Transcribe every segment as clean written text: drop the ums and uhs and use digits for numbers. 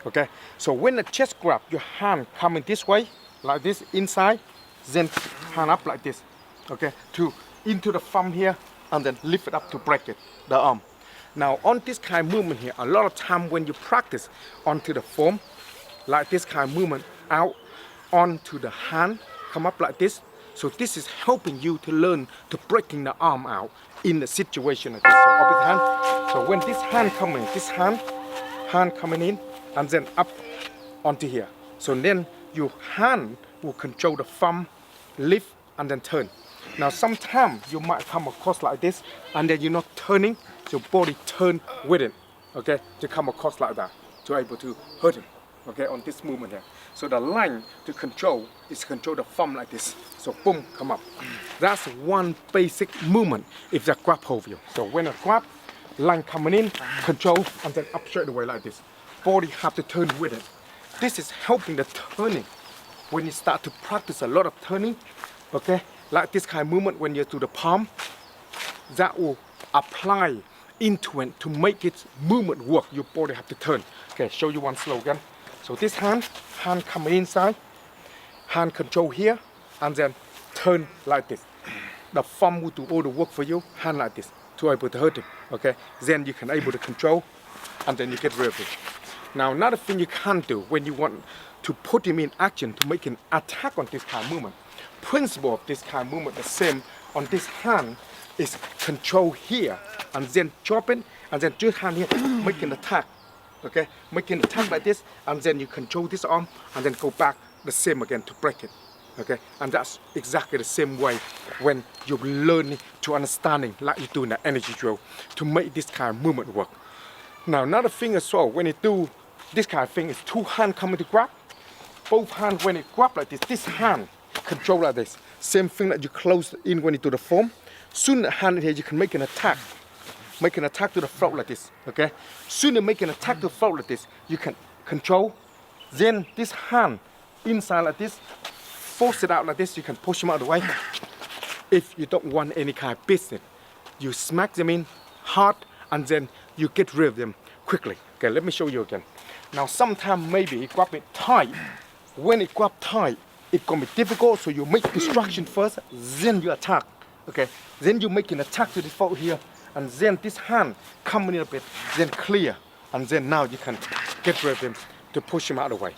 Okay, so when the chest grab, your hand coming this way, like this, inside, then hand up like this, okay, to into the thumb here, and then lift it up to break it, the arm. Now on this kind of movement here, a lot of time when you practice onto the foam, like this kind of movement, out onto the hand, come up like this. So this is helping you to learn to breaking the arm out in a situation like this. So opposite hand. So when this hand coming, this hand coming in, and then up onto here. So then your hand will control the thumb, lift, and then turn. Now sometimes you might come across like this, and then you're not turning, so your body turn with it, okay, to come across like that, to able to hurt him, okay, on this movement here. So the line to control is control the thumb like this. So boom, come up. That's one basic movement if the grab hold you. So when a grab, line coming in, control, and then up straight away like this. Body have to turn with it. This is helping the turning. When you start to practice a lot of turning, okay, like this kind of movement when you do the palm, that will apply into it to make its movement work. Your body have to turn. Okay, show you one slow again. So this hand coming inside, hand control here, and then turn like this. The thumb will do all the work for you, hand like this, to able to hurt him, okay? Then you can able to control, and then you get rid of it. Now another thing you can't do when you want to put him in action to make an attack on this kind of movement. Principle of this kind of movement, the same on this hand, is control here, and then drop it, and then just hand here, make an attack. Okay, make an attack like this, and then you control this arm, and then go back the same again to break it. Okay, and that's exactly the same way when you're learning to understanding, like you do in the energy drill, to make this kind of movement work. Now another thing as well, when you do this kind of thing, is two hands coming to grab. Both hands when it grab like this hand control like this. Same thing that you close in when you do the form. Soon the hand here you can make an attack. Make an attack to the throat like this, okay? Soon you make an attack to the throat like this, you can control. Then this hand inside like this, force it out like this, you can push them out of the way. If you don't want any kind of business, you smack them in hard, and then you get rid of them quickly. Okay, let me show you again. Now sometimes maybe you grab it tight. When it grab tight, it's gonna be difficult, so you make distraction first, then you attack. Okay, then you make an attack to the throat here, and then this hand coming in a bit, then clear, and then now you can get rid of him to push him out of the way.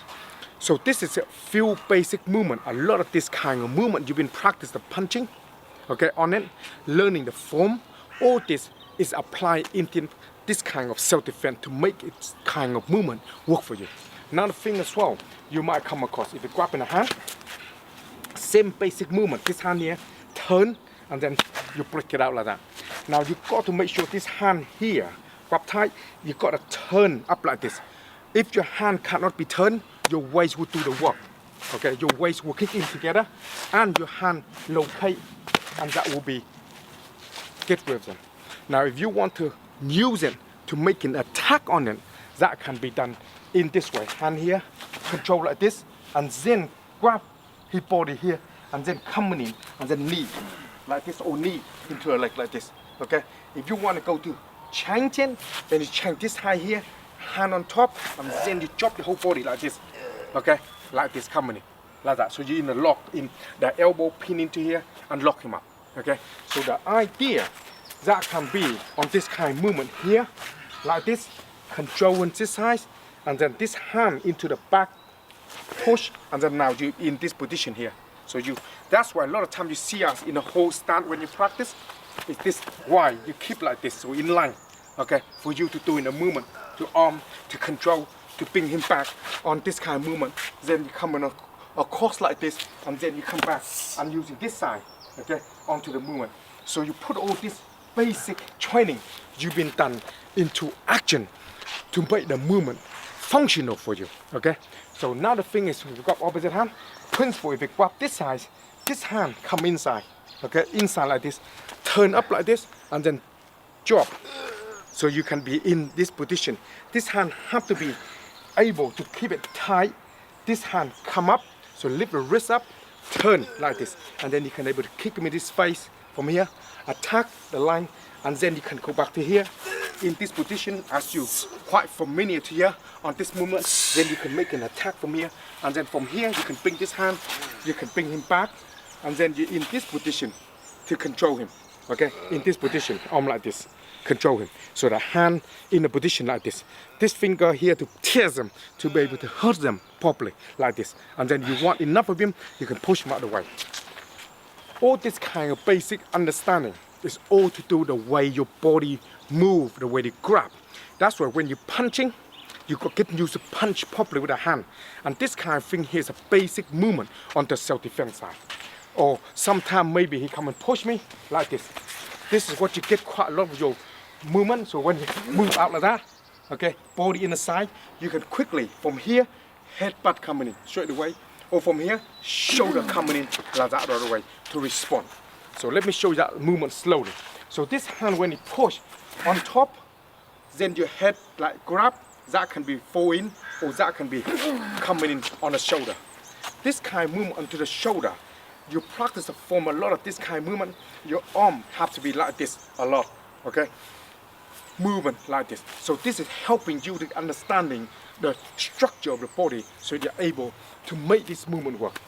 So this is a few basic movement. A lot of this kind of movement you've been practicing the punching, okay, on it, learning the form. All this is applied into this kind of self-defense to make its kind of movement work for you. Another thing as well, you might come across, if you grab in a hand, same basic movement, this hand here, turn, and then you break it out like that. Now you got to make sure this hand here, grab tight, you got to turn up like this. If your hand cannot be turned, your waist will do the work. Okay, your waist will kick in together, and your hand locate, and that will be get rid of them. Now if you want to use it to make an attack on it, that can be done in this way. Hand here, control like this, and then grab his body here, and then coming in, and then knee, like this, or knee into a leg like this. Okay, if you want to go to change it, then you change this high here, hand on top, and then you drop the whole body like this. Okay, like this, coming in, like that. So you're in the lock, in the elbow pin into here, and lock him up. Okay, so the idea that can be on this kind of movement here, like this, controlling this side, and then this hand into the back, push, and then now you in this position here. So that's why a lot of times you see us in a whole stand when you practice. Is this why you keep like this, so in line, okay, for you to do in a movement, to arm, to control, to bring him back on this kind of movement. Then you come on across like this, and then you come back and using this side, okay, onto the movement. So you put all this basic training you've been done into action to make the movement functional for you, okay? So now the thing is, if you grab opposite hand, principle, if you grab this side, this hand come inside, okay, inside like this, turn up like this, and then drop. So you can be in this position. This hand have to be able to keep it tight. This hand come up, so lift the wrist up, turn like this, and then you can able to kick him in this face from here, attack the line, and then you can go back to here in this position as you quite familiar to here on this movement. Then you can make an attack from here, and then from here you can bring this hand, you can bring him back, and then you're in this position to control him. Okay, in this position, arm like this, control him. So the hand in a position like this. This finger here to tear them, to be able to hurt them properly, like this. And then you want enough of him, you can push him out of the way. All this kind of basic understanding is all to do the way your body move, the way you grab. That's why when you're punching, you got get used to punch properly with the hand. And this kind of thing here is a basic movement on the self-defense side. Or sometimes maybe he come and push me like this. This is what you get quite a lot of your movement. So when you move out like that, okay, body in the side, you can quickly from here, headbutt coming in straight away, or from here, shoulder coming in like that right away to respond. So let me show you that movement slowly. So this hand when you push on top, then your head like grab, that can be fall in, or that can be coming in on the shoulder. This kind of movement onto the shoulder, you practice to form a lot of this kind of movement, your arm have to be like this a lot, okay? Movement like this. So this is helping you to understanding the structure of the body, so you're able to make this movement work.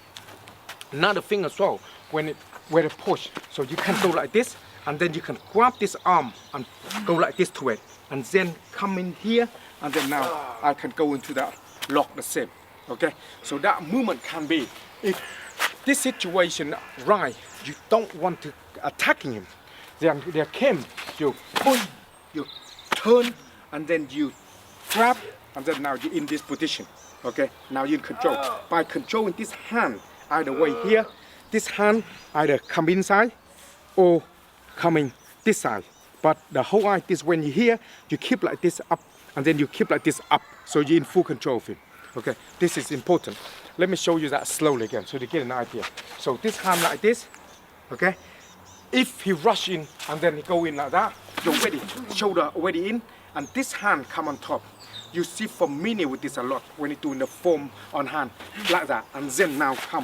Another thing as well, when it push, so you can go like this, and then you can grab this arm and go like this to it, and then come in here, and then now I can go into that lock the same, okay? So that movement can be, if this situation right, you don't want to attacking him, then there came, you push, you turn, and then you grab, and then now you're in this position, okay? Now you're in control. By controlling this hand, either way here, this hand either come inside or coming this side. But the whole idea is when you're here, you keep like this up, and then you keep like this up, so you're in full control of him, okay? This is important. Let me show you that slowly again, so you get an idea. So this hand like this, okay? If he rush in and then he go in like that, you're ready, shoulder already in, and this hand come on top. You see familiar with this a lot when you're doing the form on hand, like that, and then now come